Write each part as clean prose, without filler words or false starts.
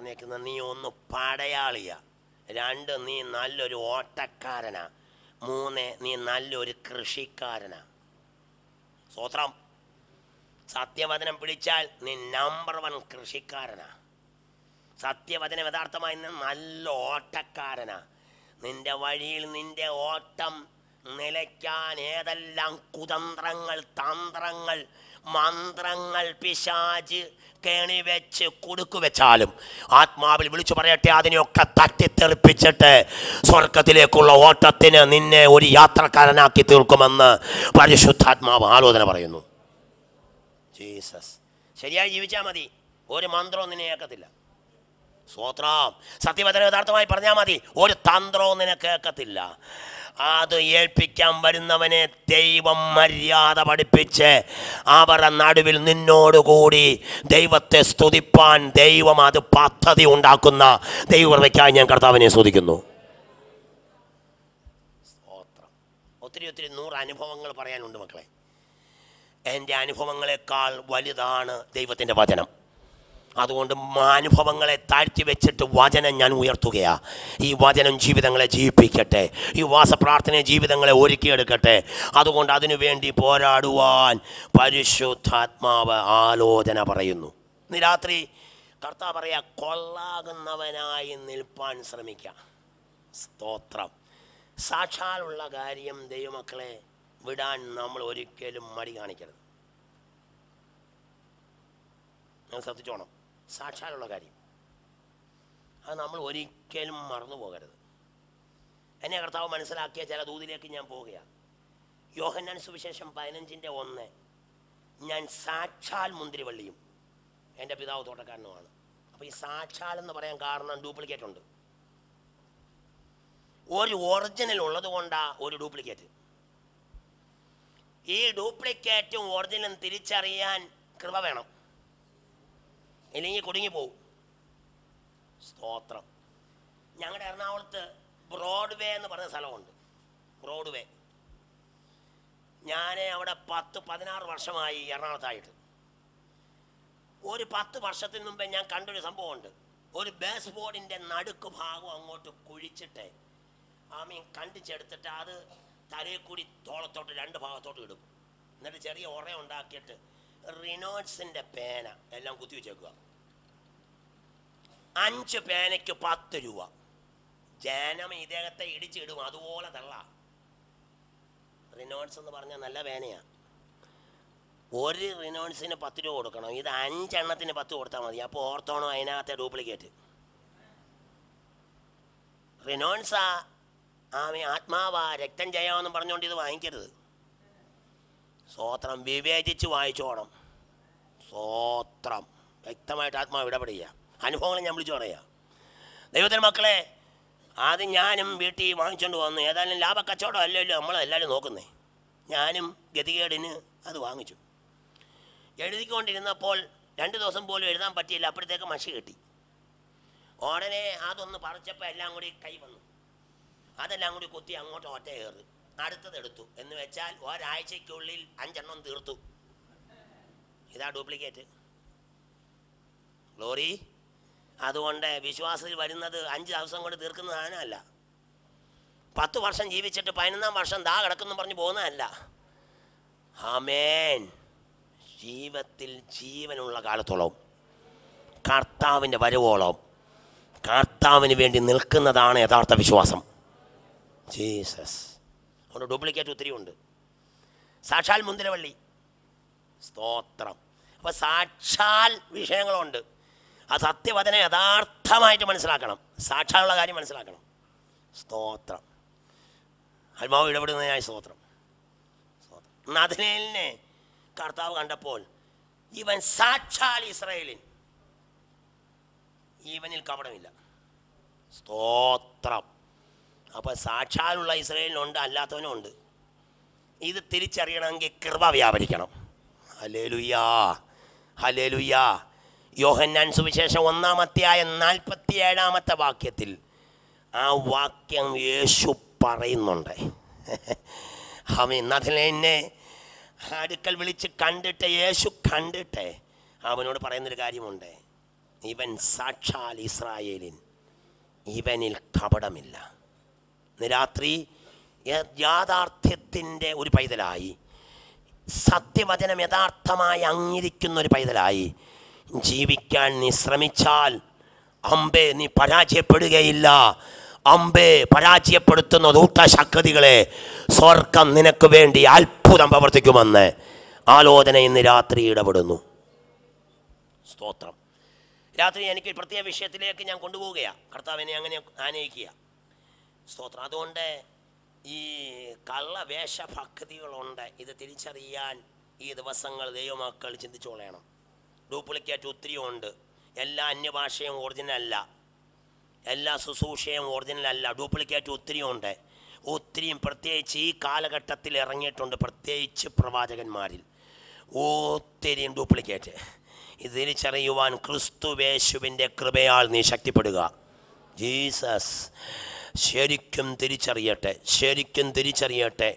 പറഞ്ഞേക്കുന്നത്, നീ ഒന്ന് പടയാളിയാ, 2 നീ നല്ലൊരു ഓട്ടക്കാരനാ, 3 നീ നല്ലൊരു കൃഷിക്കാരനാ. സ്തോത്രം. സത്യവചനം പിടിച്ചാൽ നീ നമ്പർ 1 കൃഷിക്കാരനാ. സത്യവചനം യഥാർത്ഥമായി നല്ല ഓട്ടക്കാരനാ. നിന്റെ വഴിയിൽ നിന്റെ ഓട്ടം നിലയ്ക്കാൻ ഏതെല്ലാം കുതന്ത്രങ്ങൾ, തന്ത്രങ്ങൾ, മന്ത്രങ്ങൾ പിശാച് കെണിവെച്ച് കുടുക്കുവെച്ചാലും ആത്മാവിൽ വിളിച്ചു പറയട്ടെ, അതിനെയൊക്കെ തട്ടിത്തെറിപ്പിച്ചിട്ട് സ്വർഗത്തിലേക്കുള്ള ഓട്ടത്തിന് നിന്നെ ഒരു യാത്രക്കാരനാക്കി തീർക്കുമെന്ന് പരിശുദ്ധാത്മാവ് ആലോചന പറയുന്നു. ജീസസ്. ശരിയായി ജീവിച്ചാൽ മതി, ഒരു മന്ത്രവും നിന്നെ കേൾക്കത്തില്ല. സ്തോത്രം. സത്യവചനം യഥാർത്ഥമായി പറഞ്ഞാൽ മതി, ഒരു തന്ത്രവും നിന്നെ കേൾക്കത്തില്ല. അത് ഏൽപ്പിക്കാൻ വരുന്നവനെ ദൈവം മര്യാദ പഠിപ്പിച്ച് അവരുടെ നടുവിൽ നിന്നോടുകൂടി ദൈവത്തെ സ്തുതിപ്പാൻ ദൈവം അത് പദ്ധതി ഉണ്ടാക്കുന്ന ദൈവകൃപയ്ക്കായി ഞാൻ കർത്താവിനെ സ്തുതിക്കുന്നു. സ്തോത്രം. ഒത്തിരി 100 അനുഭവങ്ങൾ പറയാനുണ്ട് മക്കളെ. എൻ്റെ അനുഭവങ്ങളെക്കാൾ വലുതാണ് ദൈവത്തിൻ്റെ വചനം. അതുകൊണ്ട് അനുഭവങ്ങളെ താഴ്ത്തി വെച്ചിട്ട് വചനം ഞാൻ ഉയർത്തുകയാണ്. ഈ വചനം ജീവിതങ്ങളെ ജീവിപ്പിക്കട്ടെ, ഈ വാസപ്രാർത്ഥന ജീവിതങ്ങളെ ഒരുക്കിയെടുക്കട്ടെ. അതുകൊണ്ട് അതിനു വേണ്ടി പോരാടുവാൻ പരിശുദ്ധാത്മാവ് ആലോചന പറയുന്നു. ഇന്ന് രാത്രി കർത്താവ് പറയാ, കൊള്ളാകുന്നവനായി നിൽപ്പാൻ ശ്രമിക്കാം. സ്തോത്രം. സാക്ഷാലുള്ള കാര്യം ദൈവമക്കളെ വിടാൻ നമ്മൾ ഒരിക്കലും മടി കാണിക്കരുത്. ഞാൻ ശ്രദ്ധിച്ചോണം. സാക്ഷാലുള്ള കാര്യം അത് നമ്മൾ ഒരിക്കലും മറന്നു പോകരുത്. എന്നെ കർത്താവ് മനസ്സിലാക്കിയ ചില ദൂതിലേക്ക് ഞാൻ പോവുകയാണ്. യോഹന്നാൻ സുവിശേഷം 15:1, ഞാൻ സാക്ഷാൽ മുന്തിരിവള്ളിയും എൻ്റെ പിതാവ് തോട്ടക്കാരനുമാണ്. അപ്പോൾ ഈ സാക്ഷാൽ എന്ന് പറയാൻ കാരണം ഡ്യൂപ്ലിക്കേറ്റ് ഉണ്ട്. ഒരു ഒറിജിനൽ ഉള്ളത് കൊണ്ടാണ് ഒരു ഡ്യൂപ്ലിക്കേറ്റ്. ഈ ഡ്യൂപ്ലിക്കേറ്റും ഒറിജിനലും തിരിച്ചറിയാൻ കൃപ വേണം, ഇല്ലെങ്കിൽ കുടുങ്ങിപ്പോവും. സ്തോത്രം. ഞങ്ങളുടെ എറണാകുളത്ത് ബ്രോഡ്വേ എന്ന് പറഞ്ഞ സ്ഥലമുണ്ട്. ബ്രോഡ്വേ. ഞാൻ അവിടെ 10-16 വർഷമായി എറണാകുളത്തായിട്ട്. ഒരു 10 വർഷത്തിന് മുമ്പേ ഞാൻ കണ്ടൊരു സംഭവമുണ്ട്. ഒരു ബേസ് ബോർഡിൻ്റെ നടുക്ക് ഭാഗം അങ്ങോട്ട് കുഴിച്ചിട്ട് കണ്ടിച്ചെടുത്തിട്ട് അത് തലയിൽ കൂടി തോളത്തോട്ട് 2 ഭാഗത്തോട്ട് ഇടും. എന്നിട്ട് ചെറിയ ഉറ ഉണ്ടാക്കിയിട്ട് റിനോൾഡ്സിൻ്റെ പേന എല്ലാം കുത്തി വെച്ചേക്കുക. 5 പേനയ്ക്ക് 10 രൂപ. ജനം ഇദ്ദേഹത്തെ ഇടിച്ചിടും, അതുപോലെ തള്ള. റിനോൾഡ്സ് എന്ന് പറഞ്ഞാൽ നല്ല പേനയാണ്. ഒരു റിനോൾഡ്സിന് 10 രൂപ കൊടുക്കണം. ഇത് 5 എണ്ണത്തിന് 10 കൊടുത്താൽ മതി. അപ്പോൾ ഓർത്തോണം അതിനകത്തെ ഡ്യൂപ്ലിക്കേറ്റ്. റിനോൾഡ്സാ ആത്മാവാ രക്തം ചെയ്യാമെന്ന് പറഞ്ഞുകൊണ്ട് ഇത് വാങ്ങിക്കരുത്. സ്തോത്രം. വിവേചിച്ച് വായിച്ചോണം. സ്തോത്രം. വ്യക്തമായിട്ട് ആത്മാവ് ഇടപെടുക. അനുഭവങ്ങൾ ഞാൻ വിളിച്ചു പറയുക. ദൈവത്തിൻ്റെ മക്കളെ, ആദ്യം ഞാനും വീട്ടിൽ വാങ്ങിച്ചുകൊണ്ട് വന്നു. ഏതായാലും ലാഭക്കച്ചവടം അല്ലല്ലോ നമ്മളെല്ലാവരും നോക്കുന്നേ. ഞാനും ഗതികേടിന് അത് വാങ്ങിച്ചു. എഴുതിക്കൊണ്ടിരുന്നപ്പോൾ 2 ദിവസം പോലും എഴുതാൻ പറ്റിയില്ല. അപ്പോഴത്തേക്ക് മഷി കിട്ടി. ഉടനെ അതൊന്ന് പറിച്ചപ്പോൾ എല്ലാം കൂടി കൈ വന്നു. അതെല്ലാം കൂടി കുത്തി അങ്ങോട്ട് ഒറ്റ കയറി അടുത്തതെടുത്തു. എന്ന് വെച്ചാൽ ഒരാഴ്ചയ്ക്കുള്ളിൽ 5 എണ്ണം തീർത്തു. ഇതാ ഡ്യൂപ്ലിക്കേറ്റ്. ഗ്ലോറി. അതുകൊണ്ട് വിശ്വാസത്തിൽ വരുന്നത് 5 ദിവസം കൊണ്ട് തീർക്കുന്ന സാധനമല്ല. 10 വർഷം ജീവിച്ചിട്ട് 11ാം വർഷം ദാ കിടക്കുന്നു പറഞ്ഞ് പോകുന്നതല്ല. ആമേൻ. ജീവിതത്തിൽ ജീവനുള്ള കാലത്തോളം, കർത്താവിൻ്റെ വരവോളം കർത്താവിന് വേണ്ടി നിൽക്കുന്നതാണ് യഥാർത്ഥ വിശ്വാസം. ജീസസ്. അവിടെ ഡ്യൂപ്ലിക്കേറ്റ് ഒത്തിരി ഉണ്ട്. സാക്ഷാൽ മുന്തിരവള്ളി. സ്തോത്രം. അപ്പോൾ സാക്ഷാൽ വിഷയങ്ങളുണ്ട്. ആ സത്യവചനം യഥാർത്ഥമായിട്ട് മനസ്സിലാക്കണം. സാക്ഷാലുള്ള കാര്യം മനസ്സിലാക്കണം. സ്തോത്രം. ആത്മാവ് ഇടപെടുന്നതിനായി സ്തോത്രം. നഥനേലിനെ കർത്താവ് കണ്ടപ്പോൾ ഇവൻ സാക്ഷാൽ ഇസ്രായേലിൻ, ഇവനിൽ കപടമില്ല. സ്തോത്രം. അപ്പോൾ സാക്ഷാലുള്ള ഇസ്രായേലിനുണ്ട്, അല്ലാത്തവനും ഉണ്ട്. ഇത് തിരിച്ചറിയണമെങ്കിൽ കൃപ വ്യാപരിക്കണം. ഹല്ലേലൂയാ, ഹല്ലേലൂയാ. യോഹന്നാൻ സുവിശേഷം 1-ാം അധ്യായം 47-ാമത്തെ വാക്യത്തിൽ ആ വാക്യം യേശു പറയുന്നുണ്ട്. നഥനേലിനെ അടുക്കൽ വിളിച്ച് കണ്ടിട്ട് യേശു കണ്ടിട്ട് അവനോട് പറയുന്നൊരു കാര്യമുണ്ട്. ഇവൻ സാക്ഷാൽ ഇസ്രായേലിൻ, ഇവനിൽ കപടമില്ല. ഇന്ന് രാത്രി യാഥാർത്ഥ്യത്തിൻ്റെ ഒരു പൈതലായി, സത്യവചനം യഥാർത്ഥമായി അംഗീകരിക്കുന്ന ഒരു പൈതലായി ജീവിക്കാൻ നീ ശ്രമിച്ചാൽ അമ്പേ നീ പരാജയപ്പെടുകയില്ല. അമ്പേ പരാജയപ്പെടുത്തുന്ന ദൂഷ്ടശക്തികളെ സ്വർഗം നിനക്ക് വേണ്ടി അത്ഭുതം പ്രവർത്തിക്കുമെന്ന് ആലോചന ഇന്ന് രാത്രി ഇടപെടുന്നു. സ്തോത്രം. രാത്രി എനിക്ക് പ്രത്യേക വിഷയത്തിലേക്ക് ഞാൻ കൊണ്ടുപോവുകയാണ്. കർത്താവിനെ അങ്ങനെ ആനയിക്കുക. സ്തോത്രം. അതുകൊണ്ട് ഈ കള്ളവേഷഭക്തികളുണ്ട്. ഇത് തിരിച്ചറിയാൻ ഈ ദിവസങ്ങൾ ദൈവമക്കൾ ചിന്തിച്ചോളണം. ഡ്യൂപ്ലിക്കേറ്റ് ഒത്തിരി ഉണ്ട്. എല്ലാ അന്യഭാഷയും ഒറിജിനൽ അല്ല, എല്ലാ ശുശ്രൂഷയും ഒറിജിനൽ അല്ല. ഡ്യൂപ്ലിക്കേറ്റ് ഒത്തിരി ഉണ്ട്. ഒത്തിരിയും പ്രത്യേകിച്ച് ഈ കാലഘട്ടത്തിൽ ഇറങ്ങിയിട്ടുണ്ട്. പ്രത്യേകിച്ച് പ്രവാചകന്മാരിൽ ഒത്തിരിയും ഡ്യൂപ്ലിക്കേറ്റ്. ഇത് തിരിച്ചറിയുവാൻ ക്രിസ്തുവേശുവിൻ്റെ കൃപയാൽ നീ ശക്തിപ്പെടുക. ജീസസ് ശരിക്കും തിരിച്ചറിയട്ടെ.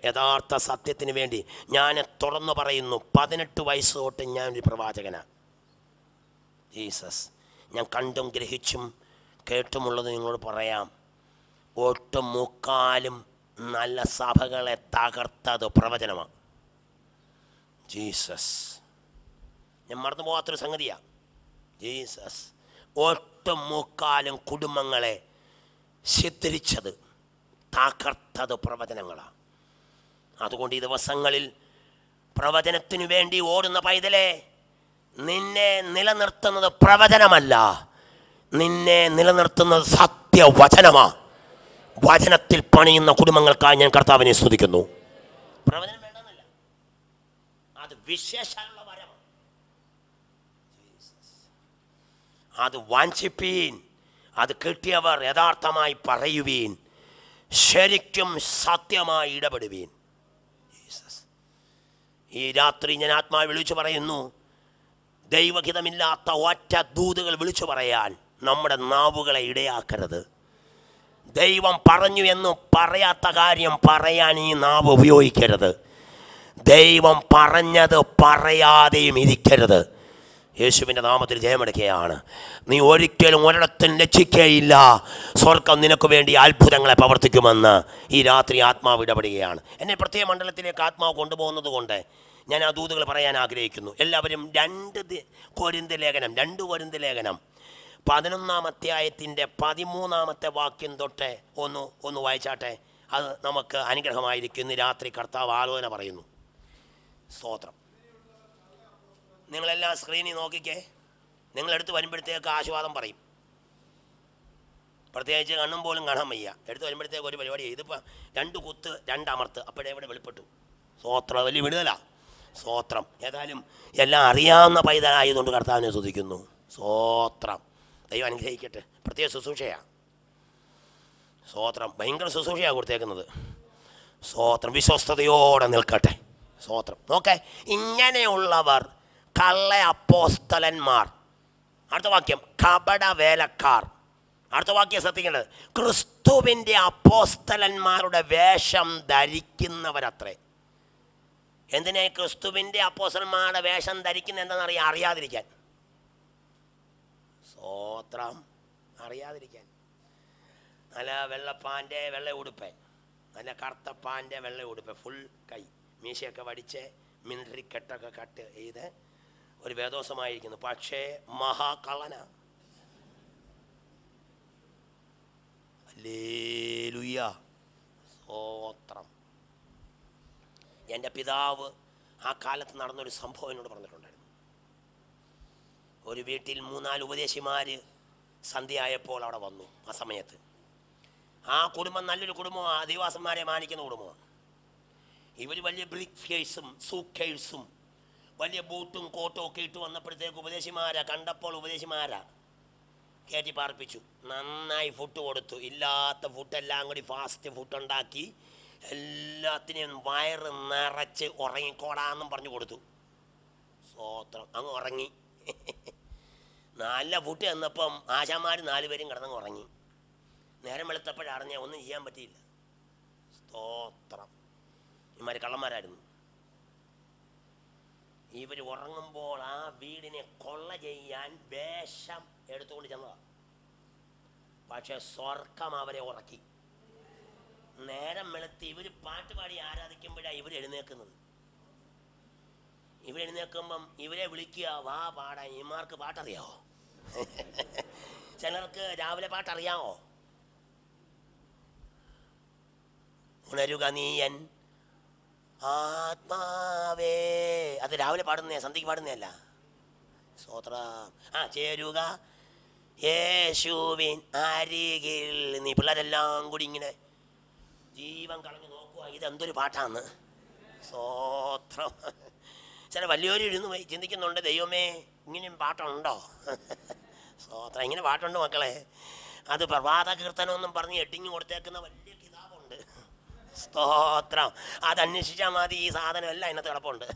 യഥാർത്ഥ സത്യത്തിന് വേണ്ടി ഞാൻ തുറന്നു പറയുന്നു. 18 വയസ്സ് തൊട്ട് ഞാനൊരു പ്രവാചകനാണ്. ജീസസ്, ഞാൻ കണ്ടും ഗ്രഹിച്ചും കേട്ടുമുള്ളത് നിങ്ങളോട് പറയാം. ഒട്ടും മുക്കാലും നല്ല സഭകളെ തകർത്തത് പ്രവചനമാണ്. ജീസസ്, ഞാൻ മറന്നു പോകാത്തൊരു സംഗതിയാണ്. ജീസസ്, ഒട്ടും മുക്കാലും കുടുംബങ്ങളെ ചിത്രിച്ചത്, തകർത്തത് പ്രവചനങ്ങളാണ്. അതുകൊണ്ട് ഈ ദിവസങ്ങളിൽ പ്രവചനത്തിനു വേണ്ടി ഓടുന്ന പൈതലെ, നിന്നെ നിലനിർത്തുന്നത് പ്രവചനമല്ല, നിന്നെ നിലനിർത്തുന്നത് സത്യവചനമാണ്. വചനത്തിൽ പണിയുന്ന കുടുംബങ്ങൾക്കായി ഞാൻ കർത്താവിനെ സ്തുതിക്കുന്നു. പ്രവചനം വേണമെന്നില്ല, അത് വിശേഷമുള്ള വരമാണ്. അത് വാഞ്ചിപ്പീൻ, അത് കിട്ടിയവർ യഥാർത്ഥമായി പറയുവീൻ, ശരിക്കും സത്യമായി ഇടപെടുവീൻ. ഈ രാത്രി ഞാൻ ആത്മാവ് വിളിച്ചു പറയുന്നു, ദൈവഹിതമില്ലാത്ത ഒറ്റ ദൂതുകൾ വിളിച്ചു പറയാൻ നമ്മുടെ നാവുകളെ ഇടയാക്കരുത്. ദൈവം പറഞ്ഞു എന്ന് പറയാത്ത കാര്യം പറയാൻ ഈ നാവ് ഉപയോഗിക്കരുത്. ദൈവം പറഞ്ഞത് പറയാതെയും ഇരിക്കരുത്. യേശുവിൻ്റെ നാമത്തിൽ ജയമെടുക്കുകയാണ്. നീ ഒരിക്കലും ഒരിടത്തും ലജ്ജിക്കുകയില്ല. സ്വർഗം നിനക്ക് വേണ്ടി അത്ഭുതങ്ങളെ പ്രവർത്തിക്കുമെന്ന് ഈ രാത്രി ആത്മാവ് ഇടപെടുകയാണ്. എന്നെ പ്രത്യേക മണ്ഡലത്തിലേക്ക് ആത്മാവ് കൊണ്ടുപോകുന്നത് കൊണ്ട് ഞാൻ ആ ദൂതുകൾ പറയാൻ ആഗ്രഹിക്കുന്നു. എല്ലാവരും 2 കൊരിന്ത്യർ ലേഖനം 11-ാം അധ്യായത്തിൻ്റെ 13-ാമത്തെ വാക്യം തൊട്ട് ഒന്ന് വായിച്ചാട്ടെ. അത് നമുക്ക് അനുഗ്രഹമായിരിക്കും. ഇന്ന് രാത്രി കർത്താവ് ആലോചന പറയുന്നു. സ്തോത്രം. നിങ്ങളെല്ലാം സ്ക്രീനിൽ നോക്കിക്കേ. നിങ്ങളെടുത്ത് വരുമ്പോഴത്തേക്ക് ആശീർവാദം പറയും. പ്രത്യേകിച്ച് കണ്ണും പോലും കാണാൻ വയ്യ. എടുത്ത് വരുമ്പോഴത്തേക്ക് ഒരു പരിപാടി. ഇതിപ്പോൾ 2 കുത്ത് 2 അമർത്ത്, അപ്പോഴേ ഇവിടെ വെളിപ്പെട്ടു. സ്തോത്രം. വലിയ വിടുതല. സ്തോത്രം. ഏതായാലും എല്ലാം അറിയാവുന്ന പൈതലായതുകൊണ്ട് കർത്താവിനെ സ്തുതിക്കുന്നു. സ്തോത്രം. ദൈവം അനുഗ്രഹിക്കട്ടെ. പ്രത്യേക ശുശ്രൂഷയാണ്. സ്തോത്രം. ഭയങ്കര ശുശ്രൂഷയാണ് കൊടുത്തേക്കുന്നത്. സ്തോത്രം. വിശ്വസ്തയോടെ നിൽക്കട്ടെ. സ്തോത്രം. നോക്കേ, ഇങ്ങനെയുള്ളവർ കള്ള അപ്പോസ്തലന്മാർ. അടുത്ത വാക്യം, കപട വേലക്കാർ. അടുത്ത വാക്യം ശ്രദ്ധിക്കേണ്ടത്, ക്രിസ്തുവിൻ്റെ അപ്പോസ്തലന്മാരുടെ വേഷം ധരിക്കുന്നവരത്രേ. എന്തിനാ ക്രിസ്തുവിൻ്റെ അപ്പോസ്തലന്മാരുടെ വേഷം ധരിക്കുന്നത്? എന്താണെന്നറിയാം? അറിയാതിരിക്കാൻ. സ്തോത്രം. അറിയാതിരിക്കാൻ. നല്ല വെള്ളപ്പാൻ്റെ വെള്ള ഉടുപ്പ്, നല്ല കറുത്തപ്പാൻ്റെ വെള്ള ഉടുപ്പ്, ഫുൾ കൈ, മീശയൊക്കെ വടിച്ച് മിലിറ്ററി കെട്ടൊക്കെ കട്ട് ചെയ്ത് ഒരു വേദോസമായിരിക്കുന്നു. പക്ഷേ മഹാകള്ളന. ഹല്ലേലൂയ. സ്തോത്രം. എൻ്റെ പിതാവ് ആ കാലത്ത് നടന്നൊരു സംഭവം എന്നോട് പറഞ്ഞിട്ടുണ്ടായിരുന്നു. ഒരു വീട്ടിൽ 3-4 ഉപദേശിമാർ സന്ധ്യയായപ്പോൾ അവിടെ വന്നു. ആ സമയത്ത് ആ കുടുംബം നല്ലൊരു കുടുംബമാണ്, ആദിവാസന്മാരെ മാനിക്കുന്ന കുടുംബമാണ്. ഇവർ വലിയ ബ്രീഫ് കേസും സൂട്ട് കേസും വലിയ ബൂട്ടും കോട്ടും ഒക്കെ ഇട്ട് വന്നപ്പോഴത്തേക്ക് ഉപദേശിമാരാ കണ്ടപ്പോൾ ഉപദേശിമാരാ കയറ്റി പാർപ്പിച്ചു. നന്നായി ഫുഡ് കൊടുത്തു. ഇല്ലാത്ത ഫുഡെല്ലാം കൂടി ഫാസ്റ്റ് ഫുഡ് ഉണ്ടാക്കി എല്ലാത്തിനെയും വയറ് നിറച്ച് ഉറങ്ങിക്കോടാന്നും പറഞ്ഞു കൊടുത്തു. സ്തോത്രം. അങ്ങ് ഉറങ്ങി. നല്ല ഫുഡ് തന്നപ്പം ആശാന്മാർ 4 പേരും കിടന്നങ്ങ് ഉറങ്ങി. നേരം വെളുത്തപ്പോഴറിഞ്ഞ ഒന്നും ചെയ്യാൻ പറ്റിയില്ല. സ്തോത്രം. ഇമാര് കള്ളന്മാരായിരുന്നു. ഇവർ ഉറങ്ങുമ്പോൾ ആ വീടിനെ കൊള്ള ചെയ്യാൻ വേഷം എടുത്തുകൊണ്ട് ചെന്നതാ. പക്ഷെ സ്വർഗം അവരെ ഉറക്കി. നേരം വെളുത്ത് ഇവർ പാട്ട് പാടി ആരാധിക്കുമ്പോഴാണ് ഇവർ എഴുന്നേക്കുന്നത്. ഇവരെഴുന്നേൽക്കുമ്പം ഇവരെ വിളിക്കുക, വാ പാടാൻ. ഇമാർക്ക് പാട്ടറിയാമോ? ചിലർക്ക് രാവിലെ പാട്ടറിയാമോ? ഉണരുക നീയൻ ആത്മാവേ, അത് രാവിലെ പാടുന്നേ, സന്ധ്യക്ക് പാടുന്നതല്ല. സ്തോത്രം. ചേരുക യേശുവിൻ അരികിൽ. നീ പിള്ളേരെല്ലാം കൂടി ഇങ്ങനെ ജീവൻ കളഞ്ഞു നോക്കുക, ഇതെന്തൊരു പാട്ടാന്ന്. സ്തോത്രം. ചില വലിയൊരു ഇരുന്ന് പോയി ചിന്തിക്കുന്നുണ്ട്, ദൈവമേ ഇങ്ങനെയും പാട്ടുണ്ടോ? സ്തോത്രം. ഇങ്ങനെ പാട്ടുണ്ട് മക്കളെ. അത് പ്രഭാത കീർത്തനമൊന്നും പറഞ്ഞ് എട്ടിങ് കൊടുത്തേക്കുന്ന വലിയ കിതാബുണ്ട്. സ്തോത്രം. അതന്വേഷിച്ചാൽ മതി. ഈ സാധനമല്ല അതിനകത്ത് കിടപ്പുണ്ട്.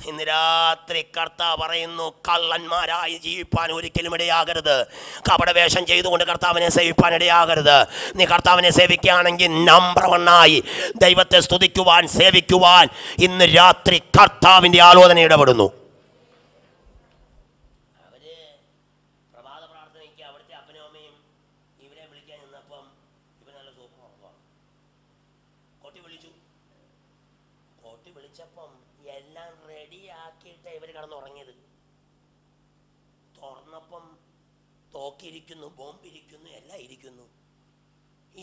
ഇന്ന് രാത്രി കർത്താവ് പറയുന്നു, കള്ളന്മാരായി ജീവിപ്പാൻ ഒരിക്കലും ഇടയാകരുത്. കപടവേഷം ചെയ്തുകൊണ്ട് കർത്താവിനെ സേവിപ്പാൻ ഇടയാകരുത്. നീ കർത്താവിനെ സേവിക്കുകയാണെങ്കിൽ നമ്പർ 1 ദൈവത്തെ സ്തുതിക്കുവാൻ, സേവിക്കുവാൻ ഇന്ന് രാത്രി കർത്താവിൻ്റെ ആലോചന ഇടപെടുന്നു. അവര് പ്രഭാത പ്രാർത്ഥനയ്ക്ക് അവിടുത്തെ അപ്പനും അമ്മയും ഇവരെ വിളിക്കാൻ നിന്നപ്പം ഇവർ നല്ല സൂപ്പർ കൊട്ടി വിളിച്ചപ്പം എല്ലാം റെഡിയാക്കിയിട്ട് ഇവർ കിടന്നുറങ്ങിയത്. തുറന്നപ്പം തോക്കിരിക്കുന്നു, ബോംബിരിക്കുന്നു, എല്ലാം ഇരിക്കുന്നു.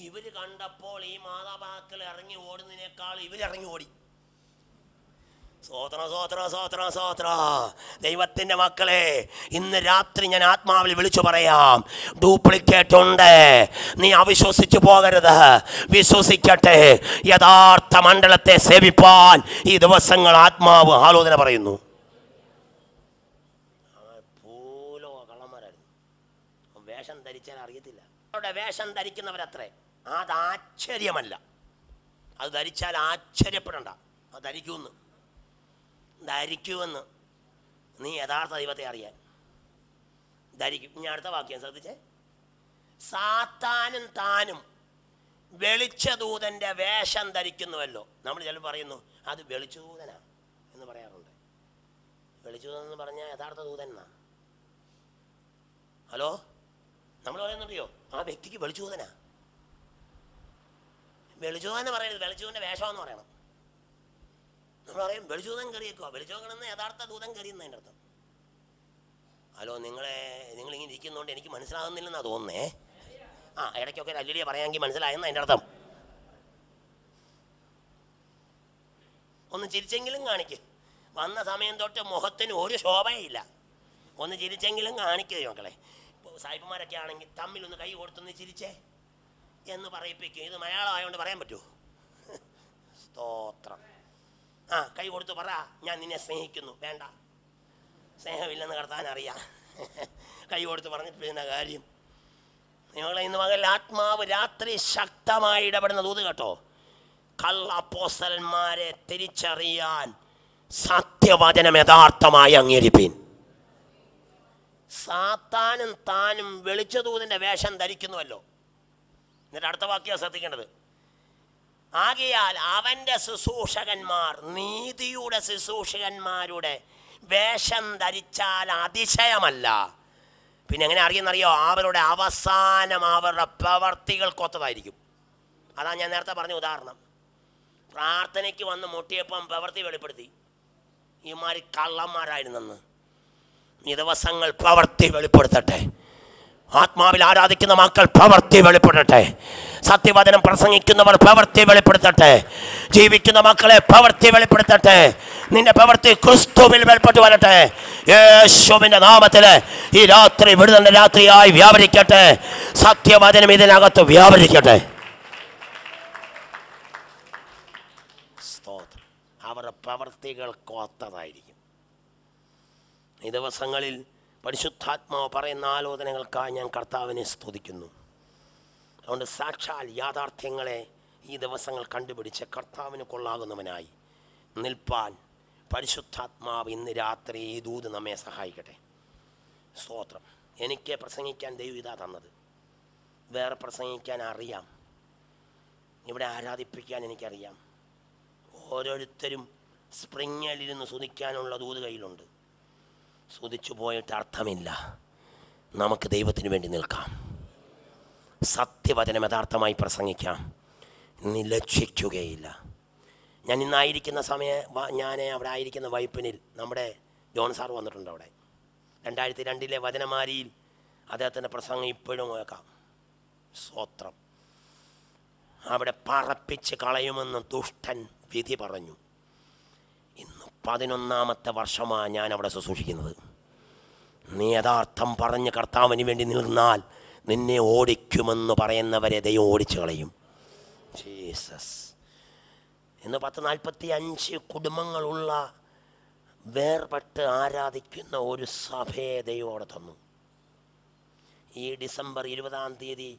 ഇവര് കണ്ടപ്പോൾ ഈ മാതാപിതാക്കൾ ഇറങ്ങി ഓടുന്നതിനേക്കാൾ ഇവരിറങ്ങി ഓടി. സ്വോത്ര സ്വോത്ര സ്വോത്ര സ്വോത്ര. ദൈവത്തിൻ്റെ മക്കളെ, ഇന്ന് രാത്രി ഞാൻ ആത്മാവിൽ വിളിച്ചു പറയാം, ഡ്യൂപ്ലിക്കേറ്റ് ഉണ്ട്. നീ അവിശ്വസിച്ചു പോകരുത്, വിശ്വസിക്കട്ടെ. യഥാർത്ഥ മണ്ഡലത്തെ സേവിപ്പാൻ ഈ ദിവസങ്ങൾ ആത്മാവ് ആലോചന പറയുന്നു. കള്ളന്മാരായിരുന്നു. വേഷം ധരിച്ചാൽ അറിയത്തില്ല. അവരുടെ വേഷം ധരിക്കുന്നവരത്രേ. അത് ആശ്ചര്യമല്ല. അത് ധരിച്ചാൽ ആശ്ചര്യപ്പെടണ്ട. അത് ധരിക്കുമെന്ന് നീ യഥാർത്ഥ ദൈവത്തെ അറിയാൻ ധരിക്കും. ഇനി അടുത്ത വാക്യം ശ്രദ്ധിച്ചേ. സാത്താനും താനും വെളിച്ചദൂതന്റെ വേഷം ധരിക്കുന്നുവല്ലോ. നമ്മൾ ചിലപ്പോൾ പറയുന്നു അത് വെളിച്ചദൂതനാ എന്ന് പറയാറുണ്ട്. വെളിച്ചദൂതൻ എന്ന് പറഞ്ഞാൽ യഥാർത്ഥ ദൂതൻ എന്നാ. ഹലോ, നമ്മൾ പറയുന്നുണ്ടോ ആ വ്യക്തിക്ക് വെളിച്ചദൂതനാ? വെളിച്ചദൂതൻ എന്ന് പറയരുത്, വെളിച്ചദൂതന്റെ വേഷമെന്ന് പറയണം. നമ്മൾ പറയും വെളിച്ചദൂതൻ കയറിയേക്കോ. വെളിച്ചദൂതൻ യഥാർത്ഥ ദൂതൻ കയറിയെന്നതിൻ്റെ അർത്ഥം. ഹലോ, നിങ്ങളിങ്ങനെ ഇരിക്കുന്നതുകൊണ്ട് എനിക്ക് മനസ്സിലാകുന്നില്ലെന്നാ തോന്നുന്നേ. ഇടയ്ക്കൊക്കെ അല്ലിയെ പറയാമെങ്കിൽ മനസ്സിലായെന്ന് അതിൻ്റെ അർത്ഥം. ഒന്ന് ചിരിച്ചെങ്കിലും കാണിക്ക്. വന്ന സമയം തൊട്ട് മുഖത്തിന് ഒരു ശോഭയില്ല. ഒന്ന് ചിരിച്ചെങ്കിലും കാണിക്കുക മക്കളെ. ഇപ്പോൾ സായിപ്പന്മാരൊക്കെ ആണെങ്കിൽ തമ്മിലൊന്ന് കൈ കൊടുത്തൊന്ന് ചിരിച്ചേ എന്ന് പറയിപ്പിക്കും. ഇത് മലയാളം ആയതുകൊണ്ട് പറയാൻ പറ്റുമോ? സ്തോത്രം. കൈ കൊടുത്ത് പറ, ഞാൻ നിന്നെ സ്നേഹിക്കുന്നു. വേണ്ട, സ്നേഹമില്ലെന്ന് കർത്താൻ അറിയാം. കൈ കൊടുത്ത് പറഞ്ഞിട്ട് പിന്നെ കാര്യം. നിങ്ങളെ ഇന്ന് മകൽ ആത്മാവ് രാത്രി ശക്തമായി ഇടപെടുന്ന ദൂത് കേട്ടോ. കള്ള അപ്പോസ്തലന്മാരെ തിരിച്ചറിയാൻ സത്യവചനം യഥാർത്ഥമായി അംഗീകരിപ്പീൻ. സാത്താനും താനും വെളിച്ചദൂതന്റെ വേഷം ധരിക്കുന്നുവല്ലോ. എന്നിട്ട് അടുത്ത വാക്യം ശ്രദ്ധിക്കേണ്ടത്. ആകയാൽ അവൻ്റെ ശുശ്രൂഷകന്മാർ നീതിയുടെ ശുശ്രൂഷകന്മാരുടെ വേഷം ധരിച്ചാൽ അതിശയമല്ല. പിന്നെ എങ്ങനെ അറിയുന്നറിയോ? അവരുടെ അവസാനം അവരുടെ പ്രവർത്തികൾക്കൊത്തതായിരിക്കും. അതാ ഞാൻ നേരത്തെ പറഞ്ഞ ഉദാഹരണം. പ്രാർത്ഥനയ്ക്ക് വന്ന് മുട്ടിയപ്പം പ്രവൃത്തി വെളിപ്പെടുത്തി. ഇമാരി കള്ളന്മാരായിരുന്നെന്ന്. ഈ ദിവസങ്ങൾ പ്രവൃത്തി വെളിപ്പെടുത്തട്ടെ. ആത്മാവിൽ ആരാധിക്കുന്ന മക്കൾ പ്രവൃത്തി വെളിപ്പെടട്ടെ. സത്യവചനം പ്രസംഗിക്കുന്നവർ പ്രവൃത്തി വെളിപ്പെടുത്തട്ടെ. ജീവിക്കുന്ന മക്കളെ പ്രവൃത്തി വെളിപ്പെടുത്തട്ടെ. നിന്റെ പ്രവൃത്തി ക്രിസ്തുവിൽ വെളിപ്പെട്ടു വരട്ടെ. യേശുവിന്റെ നാമത്തില് ഈ രാത്രി വിടുതലിന്റെ രാത്രിയായി വ്യാപരിക്കട്ടെ. സത്യവചനം ഇതിനകത്ത് വ്യാപരിക്കട്ടെ. സ്തോത്രം. അവരുടെ പ്രവൃത്തികൾക്കൊത്തതായിരിക്കും. ഈ ദിവസങ്ങളിൽ പരിശുദ്ധാത്മാവ് പറയുന്ന ആലോചനകൾക്കായി ഞാൻ കർത്താവിനെ സ്തുതിക്കുന്നു. അതുകൊണ്ട് സാക്ഷാൽ യാഥാർത്ഥ്യങ്ങളെ ഈ ദിവസങ്ങൾ കണ്ടുപിടിച്ച് കർത്താവിന് കൊള്ളാകുന്നവനായി നിൽപ്പാൻ പരിശുദ്ധാത്മാവ് ഇന്ന് രാത്രി ഈ ദൂത് നമ്മെ സഹായിക്കട്ടെ. സ്തോത്രം. എനിക്ക് പ്രസംഗിക്കാൻ ദൈവം ഇതാ തന്നത്. വേറെ പ്രസംഗിക്കാൻ അറിയാം, ഇവിടെ ആരാധിപ്പിക്കാൻ എനിക്കറിയാം. ഓരോരുത്തരും സ്പ്രിങ്ങിലിരുന്ന് സ്തുതിക്കാനുള്ള ദൂത് കയ്യിലുണ്ട്. സ്തുതിച്ചു പോയിട്ട് അർത്ഥമില്ല. നമുക്ക് ദൈവത്തിന് വേണ്ടി നിൽക്കാം. സത്യവചനം യഥാർത്ഥമായി പ്രസംഗിക്കാം. നീ ലക്ഷിക്കുകയില്ല. ഞാൻ ഇന്നായിരിക്കുന്ന ഞാൻ അവിടെ ആയിരിക്കുന്ന വൈപ്പിനിൽ നമ്മുടെ ജോൺ സാർ വന്നിട്ടുണ്ട്. അവിടെ 2002 വചനമാരിയിൽ അദ്ദേഹത്തിൻ്റെ പ്രസംഗം ഇപ്പോഴും കേൾക്കാം. സ്തോത്രം. അവിടെ പറപ്പിച്ച് കളയുമെന്ന് ദുഷ്ടൻ വിധി പറഞ്ഞു. ഇന്ന് 11ാമത്തെ വർഷമാണ് ഞാൻ അവിടെ ശുശ്രൂഷിക്കുന്നത്. നീ യഥാർത്ഥം പറഞ്ഞ് കർത്താവിന് വേണ്ടി നിന്നാൽ നിന്നെ ഓടിക്കുമെന്ന് പറയുന്നവരെ ദൈവം ഓടിച്ചു കളയും. ജീസസ്. ഇന്ന് 1045 കുടുംബങ്ങളുള്ള വേർപെട്ട് ആരാധിക്കുന്ന ഒരു സഭയെ ദൈവം അവിടെ തന്നു. ഈ ഡിസംബർ 20-ാം തീയതി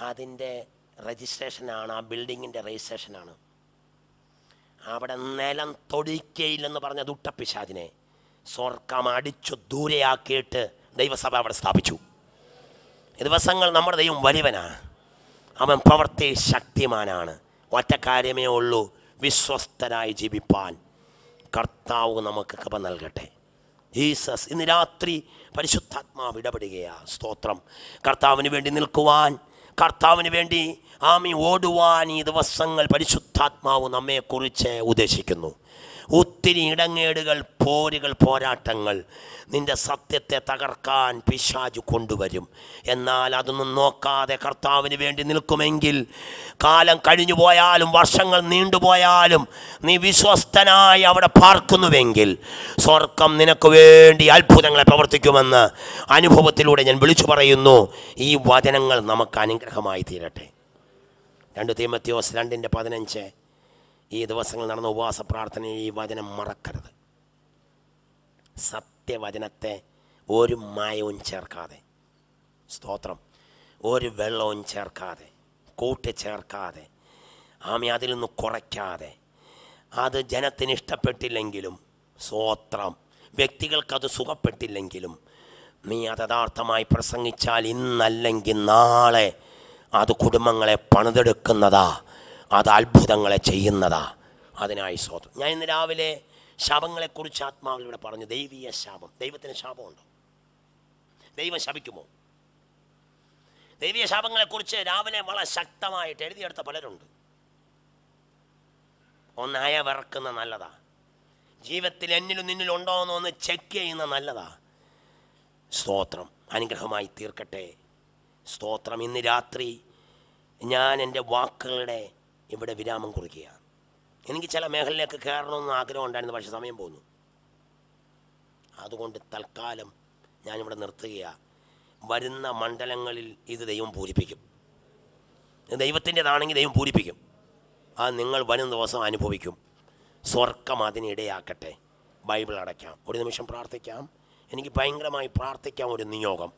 അതിൻ്റെ രജിസ്ട്രേഷനാണ്, ആ ബിൽഡിങ്ങിൻ്റെ രജിസ്ട്രേഷനാണ്. അവിടെ നിലം തൊടിക്കയില്ലെന്ന് പറഞ്ഞ ദുഷ്ടപ്പിശാചിനെ സ്വർഗം അടിച്ചു ദൂരെയാക്കിയിട്ട് ദൈവസഭ അവിടെ സ്ഥാപിച്ചു. ഈ ദിവസങ്ങൾ നമ്മുടെ ദൈവം വലിയവനാണ്. അവൻ പ്രവൃത്തി ശക്തിമാനാണ്. ഒറ്റ കാര്യമേ ഉള്ളൂ, വിശ്വസ്തരായി ജീവിപ്പാൻ കർത്താവ് നമുക്ക് കൃപ നൽകട്ടെ. ജീസസ്. ഇന്ന് രാത്രി പരിശുദ്ധാത്മാവ് ഇടപെടുകയാണ്. സ്തോത്രം. കർത്താവിന് വേണ്ടി നിൽക്കുവാൻ, കർത്താവിന് വേണ്ടി ഓടുവാൻ ഈ ദിവസങ്ങൾ പരിശുദ്ധാത്മാവ് നമ്മെക്കുറിച്ച് ഉദ്ദേശിക്കുന്നു. ഒത്തിരി ഇടങ്ങേടുകൾ, പോരുകൾ, പോരാട്ടങ്ങൾ നിൻ്റെ സത്യത്തെ തകർക്കാൻ പിശാച് കൊണ്ടുവരും. എന്നാൽ അതൊന്നും നോക്കാതെ കർത്താവിന് വേണ്ടി നിൽക്കുമെങ്കിൽ കാലം കഴിഞ്ഞു പോയാലും വർഷങ്ങൾ നീണ്ടുപോയാലും നീ വിശ്വസ്തനായി അവിടെ പാർക്കുന്നുവെങ്കിൽ സ്വർഗം നിനക്ക് വേണ്ടി അത്ഭുതങ്ങളെ പ്രവർത്തിക്കുമെന്ന് അനുഭവത്തിലൂടെ ഞാൻ വിളിച്ചു പറയുന്നു. ഈ വചനങ്ങൾ നമുക്ക് അനുഗ്രഹമായി തീരട്ടെ. 2 തീമോഥെയോസ് 2:15 ഈ ദിവസങ്ങൾ നടന്ന ഉപവാസ പ്രാർത്ഥനയിൽ ഈ വചനം മറക്കരുത്. സത്യവചനത്തെ ഒരു മായവും ചേർക്കാതെ, സ്തോത്രം, ഒരു വെള്ളവും ചേർക്കാതെ, കൂട്ടിച്ചേർക്കാതെ, അതിൽ നിന്ന് കുറയ്ക്കാതെ, അത് ജനത്തിന് ഇഷ്ടപ്പെട്ടില്ലെങ്കിലും, സ്തോത്രം, വ്യക്തികൾക്കത് സുഖപ്പെട്ടില്ലെങ്കിലും നീ അത് യഥാർത്ഥമായി പ്രസംഗിച്ചാൽ ഇന്നല്ലെങ്കിൽ നാളെ അത് കുടുംബങ്ങളെ പണിതെടുക്കുന്നതാ, അത് അത്ഭുതങ്ങളെ ചെയ്യുന്നതാ. അതിനായി സ്തോത്രം. ഞാൻ ഇന്ന് രാവിലെ ശാപങ്ങളെക്കുറിച്ച് ആത്മാവിലൂടെ പറഞ്ഞു. ദൈവീയ ശാപം. ദൈവത്തിന് ശാപമുണ്ടോ? ദൈവം ശപിക്കുമോ? ദൈവീയ ശാപങ്ങളെക്കുറിച്ച് രാവിലെ വളരെ ശക്തമായിട്ട് എഴുതിയെടുത്ത പലരുണ്ട്. ഒന്ന് അയവിറക്കുന്ന നല്ലതാ. ജീവിതത്തിൽ എന്നിലും നിന്നിലും ഉണ്ടോ എന്നൊന്ന് ചെക്ക് ചെയ്യുന്ന നല്ലതാ. സ്തോത്രം. അനുഗ്രഹമായി തീർക്കട്ടെ. സ്തോത്രം. ഇന്ന് രാത്രി ഞാൻ എൻ്റെ വാക്കുകളുടെ ഇവിടെ വിരാമം കുറിക്കുകയാണ്. എനിക്ക് ചില മേഖലയിലേക്ക് കയറണമെന്ന് ആഗ്രഹം ഉണ്ടായിരുന്നു, പക്ഷേ സമയം പോന്നു. അതുകൊണ്ട് തൽക്കാലം ഞാനിവിടെ നിർത്തുകയാണ്. വരുന്ന മണ്ഡലങ്ങളിൽ ഇത് ദൈവം പൂരിപ്പിക്കും. ദൈവത്തിൻ്റെതാണെങ്കിൽ ദൈവം പൂരിപ്പിക്കും. അത് നിങ്ങൾ വരും ദിവസം അനുഭവിക്കും. സ്വർഗം അതിനിടയാക്കട്ടെ. ബൈബിൾ അടയ്ക്കാം. ഒരു നിമിഷം പ്രാർത്ഥിക്കാം. എനിക്ക് ഭയങ്കരമായി പ്രാർത്ഥിക്കാൻ ഒരു നിയോഗം.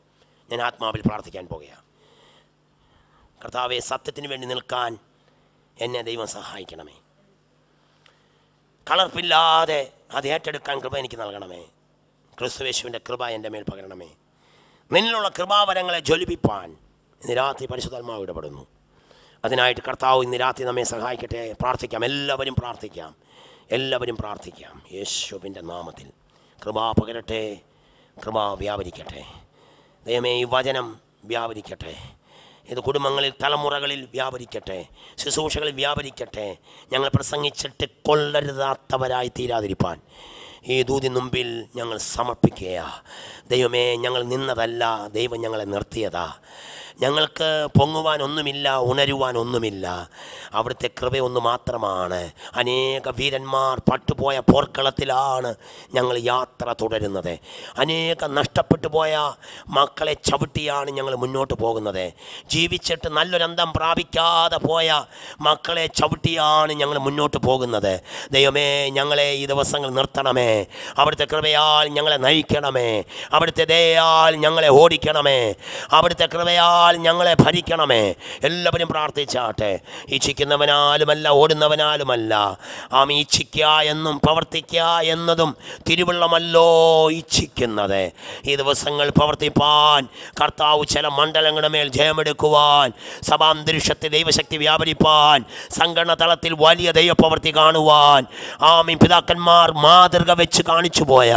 ഞാൻ ആത്മാവിൽ പ്രാർത്ഥിക്കാൻ പോകുകയാണ്. കർത്താവെ, സത്യത്തിന് വേണ്ടി നിൽക്കാൻ എന്നെ ദൈവം സഹായിക്കണമേ. കളർപ്പില്ലാതെ അത് ഏറ്റെടുക്കാൻ കൃപ എനിക്ക് നൽകണമേ. ക്രിസ്തുയേശുവിൻ്റെ കൃപ എൻ്റെ മേൽ പകരണമേ. നിന്നിലുള്ള കൃപാവരങ്ങളെ ജ്വലിപ്പിപ്പാൻ ഇന്ന് രാത്രി പരിശുദ്ധാത്മാവ് ഇടപെടുന്നു. അതിനായിട്ട് കർത്താവ് ഇന്ന് രാത്രി നമ്മെ സഹായിക്കട്ടെ. പ്രാർത്ഥിക്കാം. എല്ലാവരും പ്രാർത്ഥിക്കാം. എല്ലാവരും പ്രാർത്ഥിക്കാം. യേശുവിൻ്റെ നാമത്തിൽ കൃപ പകരട്ടെ. കൃപ വ്യാപരിക്കട്ടെ. ദൈവമേ, ഈ വചനം വ്യാപരിക്കട്ടെ. ഇത് കുടുംബങ്ങളിൽ, തലമുറകളിൽ വ്യാപരിക്കട്ടെ. ശുശ്രൂഷകളിൽ വ്യാപരിക്കട്ടെ. ഞങ്ങൾ പ്രസംഗിച്ചിട്ട് കൊള്ളരുതാത്തവരായി തീരാതിരിപ്പാൻ ഈ ദൂതി മുമ്പിൽ ഞങ്ങൾ സമർപ്പിക്കുക. ദൈവമേ, ഞങ്ങൾ നിന്നതല്ല, ദൈവം ഞങ്ങളെ നിർത്തിയതാ. ഞങ്ങൾക്ക് പൊങ്ങുവാനൊന്നുമില്ല, ഉണരുവാനൊന്നുമില്ല. അവിടുത്തെ കൃപയൊന്നു മാത്രമാണ്. അനേക വീരന്മാർ പട്ടുപോയ പോർക്കളത്തിലാണ് ഞങ്ങൾ യാത്ര തുടരുന്നത്. അനേക നഷ്ടപ്പെട്ടു പോയ മക്കളെ ചവിട്ടിയാണ് ഞങ്ങൾ മുന്നോട്ട് പോകുന്നത്. ജീവിച്ചിട്ട് നല്ലൊരന്തം പ്രാപിക്കാതെ പോയ മക്കളെ ചവിട്ടിയാണ് ഞങ്ങൾ മുന്നോട്ട് പോകുന്നത്. ദൈവമേ, ഞങ്ങളെ ഈ ദിവസങ്ങൾ നിർത്തണമേ. അവിടുത്തെ കൃപയാൽ ഞങ്ങളെ നയിക്കണമേ. അവിടുത്തെ ദയയാൽ ഞങ്ങളെ ഓടിക്കണമേ. അവിടുത്തെ കൃപയാൽ കൃപയാൽ ഞങ്ങളെ ഭരിക്കണമേ. എല്ലാവരും പ്രാർത്ഥിച്ചാട്ടെ. ഇച്ഛിക്കുന്നവനാലുമല്ല, ഓടുന്നവനാലുമല്ല. ഇച്ഛിക്കുക എന്നും പ്രവർത്തിക്കുക എന്നതും തിരുവുള്ളമല്ലോ ഇച്ഛിക്കുന്നത്. ഈ ദിവസങ്ങൾ പ്രവർത്തിപ്പാൻ കർത്താവ് ചില മണ്ഡലങ്ങളുടെ മേൽ ജയമെടുക്കുവാൻ, സഭാന്തരീക്ഷത്തിൽ ദൈവശക്തി വ്യാപരിപ്പാൻ, സംഘടന തലത്തിൽ വലിയ ദൈവപ്രവൃത്തി കാണുവാൻ, പിതാക്കന്മാർ മാതൃക വെച്ച് കാണിച്ചു പോയ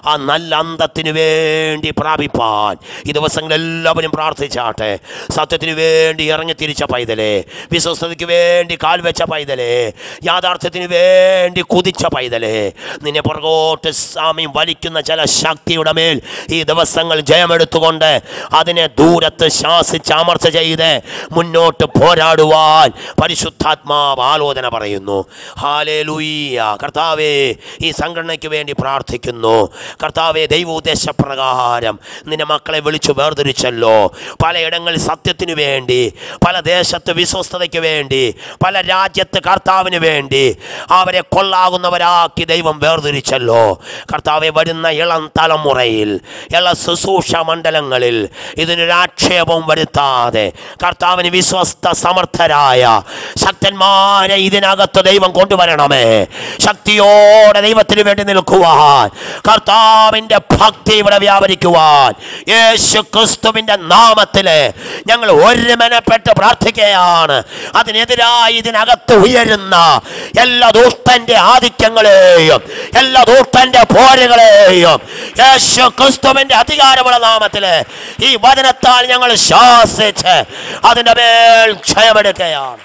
ആ നല്ല അന്തത്തിനു വേണ്ടി പ്രാപിപ്പാൻ ഈ ദിവസങ്ങളിൽ എല്ലാവരും പ്രാർത്ഥിച്ചാട്ടെ. സത്യത്തിനു വേണ്ടി ഇറങ്ങി തിരിച്ച പൈതലേ, വിശ്വസ്തതയ്ക്ക് വേണ്ടി കാൽവെച്ച പൈതലേ, യാഥാർത്ഥ്യത്തിന് വേണ്ടി കുതിച്ച പൈതലേ, നിന്നെ പുറകോട്ട് വലിക്കുന്ന ചില ശക്തിയുടെ മേൽ ഈ ദിവസങ്ങൾ ജയമെടുത്തുകൊണ്ട് അതിനെ ദൂരത്ത് ശാസിച്ച് അമർച്ച ചെയ്ത് മുന്നോട്ട് പോരാടുവാൻ പരിശുദ്ധാത്മാവ് ആലോചന പറയുന്നു. ഹല്ലേലൂയ. കർത്താവേ, ഈ സംഘടനയ്ക്ക് വേണ്ടി പ്രാർത്ഥിക്കുന്നു. കർത്താവേ, ദൈവ ഉദ്ദേശപ്രകാരം നിന്റെ മക്കളെ വിളിച്ചു വേർതിരിച്ചല്ലോ. പലയിടങ്ങളിൽ സത്യത്തിന് വേണ്ടി, പല ദേശത്ത് വിശ്വസ്തതയ്ക്ക് വേണ്ടി, പല രാജ്യത്ത് കർത്താവിന് വേണ്ടി അവരെ കൊള്ളാകുന്നവരാക്കി ദൈവം വേർതിരിച്ചല്ലോ. കർത്താവെ, വരുന്ന ഇളം തലമുറയിൽ, ശുശ്രൂഷ മണ്ഡലങ്ങളിൽ ഇതിനൊരാക്ഷേപവും വരുത്താതെ കർത്താവിന് വിശ്വസ്ത സമർത്ഥരായ ശക്തന്മാരെ ഇതിനകത്ത് ദൈവം കൊണ്ടുവരണമേ. ശക്തിയോടെ ദൈവത്തിന് വേണ്ടി നിൽക്കുവാൻ, കർത്താവിൻ്റെ ഭക്തി ഇവിടെ വ്യാപരിക്കുവാൻ യേശു ക്രിസ്തുവിൻ്റെ നാമത്തിൽ ഞങ്ങൾ ഒരുമനപ്പെട്ട് പ്രാർത്ഥിക്കുകയാണ്. അതിനെതിരായി ഇതിനകത്ത് ഉയരുന്ന എല്ലാ ദുഷ്ടന്റെ ആധിക്യങ്ങളെയും, എല്ലാ ദുഷ്ടന്റെ പോരുകളെയും യേശു ക്രിസ്തുവിന്റെ അധികാരമുള്ള നാമത്തിൽ ഈ വചനത്താൽ ഞങ്ങൾ ശാസിച്ച് അതിൻ്റെ മേൽ ക്ഷയമെടുക്കുകയാണ്.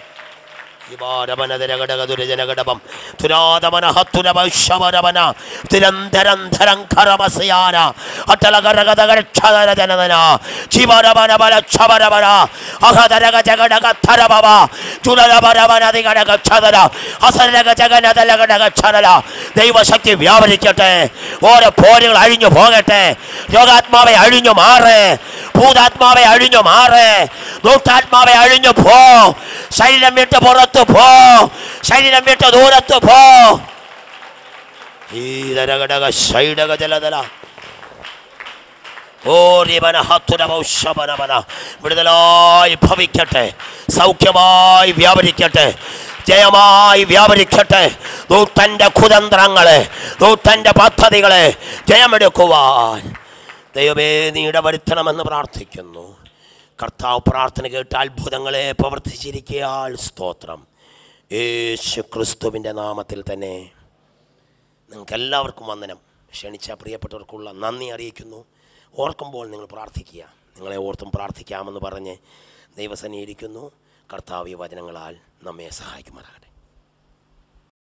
ദൈവശക്തി വ്യാപരിക്കട്ടെ. ഓരോ പോരുകൾ അഴിഞ്ഞു പോകട്ടെ. രോഗാത്മാവെ അഴിഞ്ഞു മാറ്, ഭൂതാത്മാവെ അഴിഞ്ഞു മാറ്, ദൂഷ്ടാത്മാവെ അഴിഞ്ഞു പോ. ശരീരം വിട്ട് പുറത്തു പോ, ശരീരം വിട്ട് ദൂരത്ത് പോ. ഈ ദരകടക ശൈഡക ജലദല വിടുതലായി ഭവിക്കട്ടെ, സൗഖ്യമായി വ്യാപരിക്കട്ടെ, ജയമായി വ്യാപരിക്കട്ടെ. ദൂതന്റെ കുതന്ത്രങ്ങളെ, ദൂതന്റെ പദ്ധതികളെ ജയമെടുക്കുവാൻ ദൈവമേ നീ ഇടവരുത്തണമെന്ന് പ്രാർത്ഥിക്കുന്നു. കർത്താവ് പ്രാർത്ഥന കേട്ട് അത്ഭുതങ്ങളെ പ്രവർത്തിച്ചിരിക്കയാൽ സ്തോത്രം. യേശു ക്രിസ്തുവിൻ്റെ നാമത്തിൽ തന്നെ നിങ്ങൾക്ക് എല്ലാവർക്കും വന്ദനം. ക്ഷണിച്ച പ്രിയപ്പെട്ടവർക്കുള്ള നന്ദി അറിയിക്കുന്നു. ഓർക്കുമ്പോൾ നിങ്ങൾ പ്രാർത്ഥിക്കുക. നിങ്ങളെ ഓർത്തും പ്രാർത്ഥിക്കാമെന്ന് പറഞ്ഞ് ദൈവസന്നിധിയിരിക്കുന്നു. കർത്താവ് ഈ വചനങ്ങളാൽ നമ്മെ സഹായിക്കുമാറാകട്ടെ.